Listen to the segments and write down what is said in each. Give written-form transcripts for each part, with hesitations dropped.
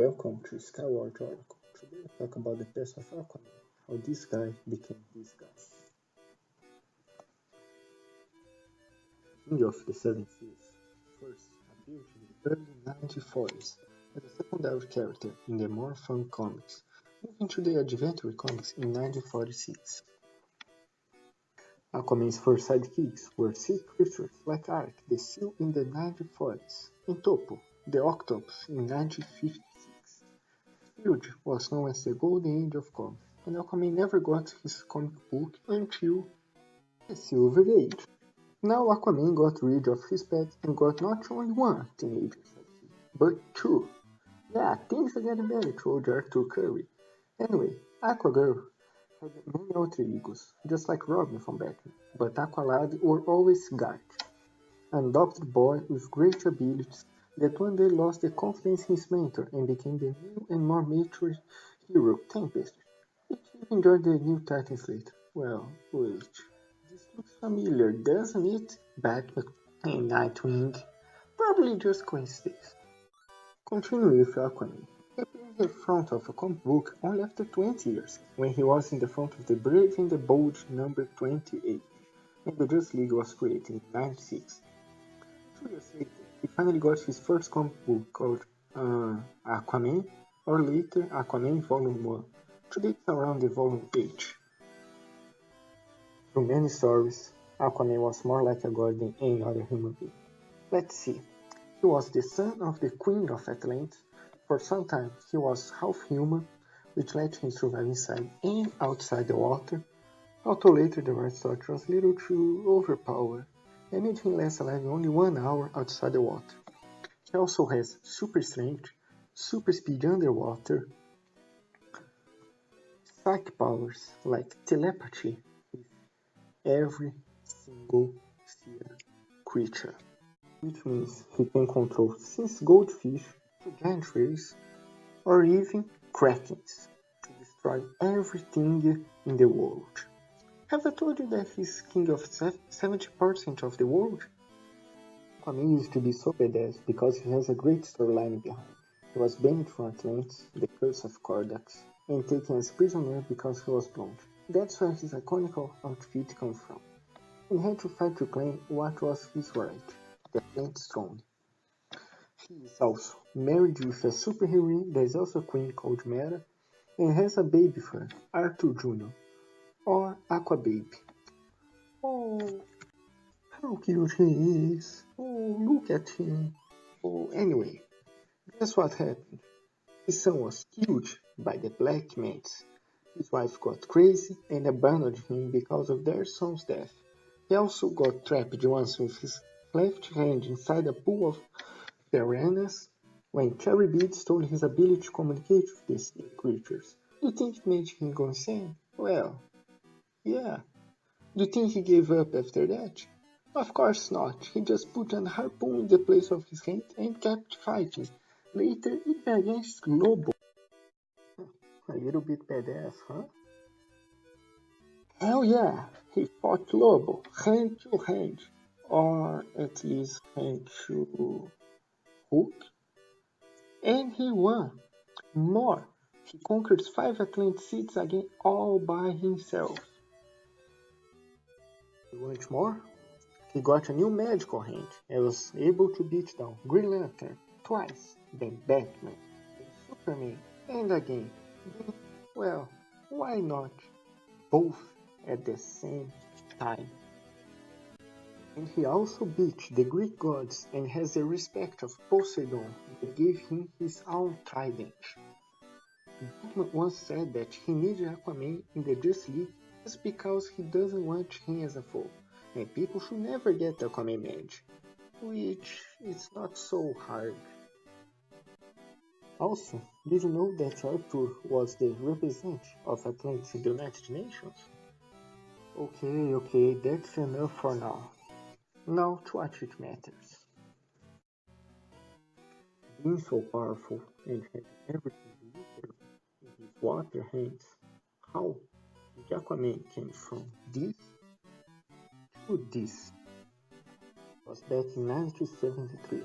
Welcome to SKYWARD Oracle. Today we talk about the past of Aquaman, how this guy became this guy. King of the Seven Seas first appeared in the early 1940s as a secondary character in the More Fun comics, moving to the Adventure comics in 1946. Aquaman's first sidekicks were sea creatures like Ark the Seal in the 1940s, and Topo, the Octopus in 1956. Huge was known as the Golden Age of comics, and Aquaman never got his comic book until the Silver Age. Now Aquaman got rid of his pet and got not only one teenager sidekick, but two. Yeah, things are getting better, told Arthur Curry. Anyway, Aquagirl had many alter egos, just like Robin from Batman, but Aqualad were always Garth, an adopted boy with great abilities that one day lost the confidence in his mentor and became the new and more mature hero, Tempest. He even joined the New Titans later. Well, wait. This looks familiar, doesn't it? Batman and Nightwing. Probably just coincidence. Continuing with Aquaman. He appeared in the front of a comic book only after 20 years, when he was in the front of the Brave and the Bold number 28, and the Justice League was created in 1996. 2 years later, he finally got his first comic book called Aquaman, or later Aquaman Volume 1. Today it's around the Volume 8. Through many stories, Aquaman was more like a god than any other human being. Let's see. He was the son of the Queen of Atlantis. For some time, he was half human, which let him survive inside and outside the water, although later the Red Storm was a little too overpowered and made him last alive only 1 hour outside the water. He also has super strength, super speed underwater, psychic powers like telepathy with every single sea creature, which means he can control since goldfish to giant rays or even krakens to destroy everything in the world. Have I told you that he's king of 70% of the world? Aquaman used to be so badass because he has a great storyline behind. He was banned from Atlantis, the curse of Kordax, and taken as prisoner because he was blonde. That's where his iconic outfit comes from. And had to fight to claim what was his right, the Atlantis throne. He is also married with a superheroine that is also a queen called Mera, and has a baby for her, Arthur Jr., or Aquababy. Oh, how cute he is. Oh, look at him. Oh, anyway, guess what happened? His son was killed by the Black Mants. His wife got crazy and abandoned him because of their son's death. He also got trapped once with his left hand inside a pool of piranhas when Cherry Bead stole his ability to communicate with these creatures. Do you think it made him go insane? Well, yeah. Do you think he gave up after that? Of course not. He just put a harpoon in the place of his hand and kept fighting. Later, even against Lobo. A little bit badass, huh? Hell yeah! He fought Lobo, hand to hand. Or at least hand to hook. And he won. More. He conquered 5 Atlantids again all by himself. You want more? He got a new magical hand and was able to beat down Green Lantern twice, then Batman, then Superman, and again. Well, why not both at the same time? And he also beat the Greek gods and has the respect of Poseidon that gave him his own trident. Batman once said that he needed Aquaman in the Justice League just because he doesn't want him as a foe. And people should never get Aquaman mad, which is not so hard. Also, did you know that Arthur was the representative of Atlantis in the United Nations? Okay, that's enough for now. Now to what it matters. Being so powerful and having everything literally in his water hands, how did Aquaman came from this to this? Was back in 1973.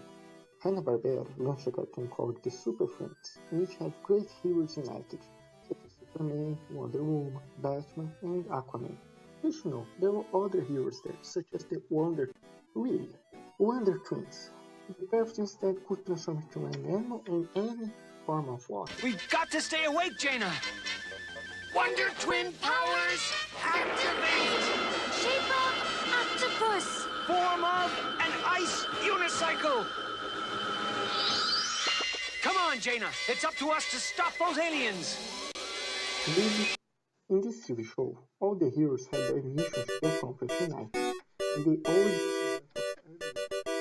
Hanna-Barbera launched a cartoon called The Super Friends, in which had great heroes united, such as Superman, Wonder Woman, Batman, and Aquaman. You should know, there were other heroes there, such as the Wonder Twins. The perfect instead could transform into an animal in any form of water. We've got to stay awake, Jaina! Wonder Twin powers activate! Shape of octopus! Form of an ice unicycle! Come on, Jaina! It's up to us to stop those aliens! In this TV show, all the heroes had their missions to accomplish tonight, and they always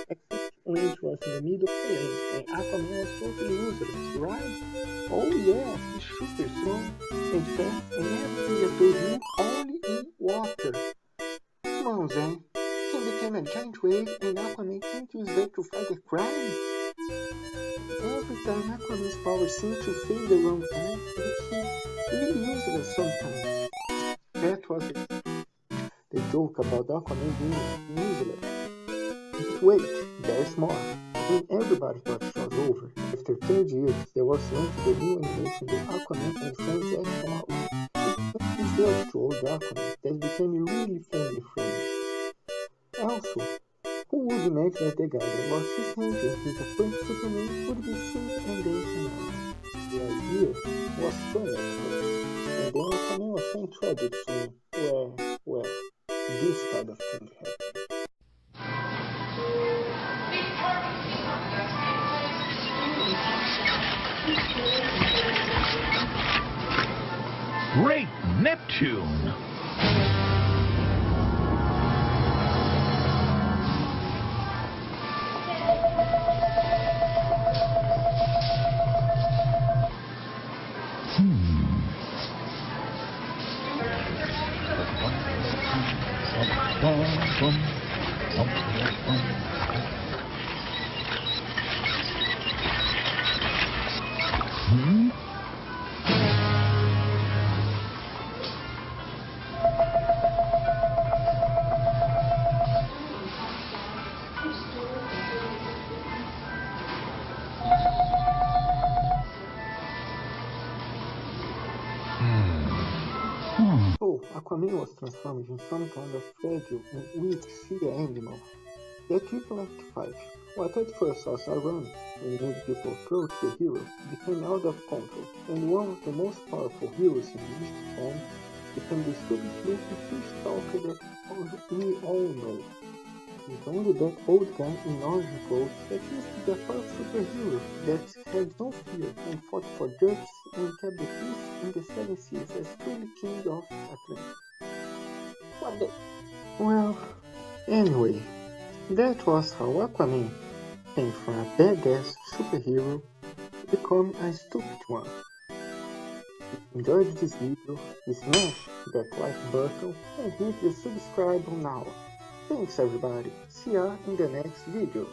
except when it was in the middle of the lane, and Aquaman was totally useless, right? Oh yeah, he's super strong and fast and everything that told him only in water. Come on, Zen. He became a giant wave and Aquaman can't use that to fight the crime. Every time Aquaman's power seemed to fail the wrong time, he really useless sometimes. That was the joke about Aquaman being useless. But wait, there's more. When everybody thought it was over, after 30 years, there was launched the new animation The Aquaman and Friends Action Hour. It was to old Aquaman that became really family friendly. Also, who would imagine that the guy that lost his hand and hit a punk Superman would be safe and dancing now? The idea was funny at first, and then Aquaman was so introduced to me, well, this kind of thing happened. Great Neptune! So, Aquaman was transformed in some kind of fragile and weak sea animal that people like to fight. What at first was ironic when many people approached the hero became out of control, and one of the most powerful heroes in this form became the stupid-looking fish talker that we all know. It's only that old guy in orange clothes that used to be a powerful superhero that had no fear and fought for justice and kept the peace in the seven seas as truly king of Atlantis. What the? Well, anyway, that was how Aquaman came from a badass superhero to become a stupid one. If you enjoyed this video, smash that like button and hit the subscribe now. Thanks everybody, see ya in the next video.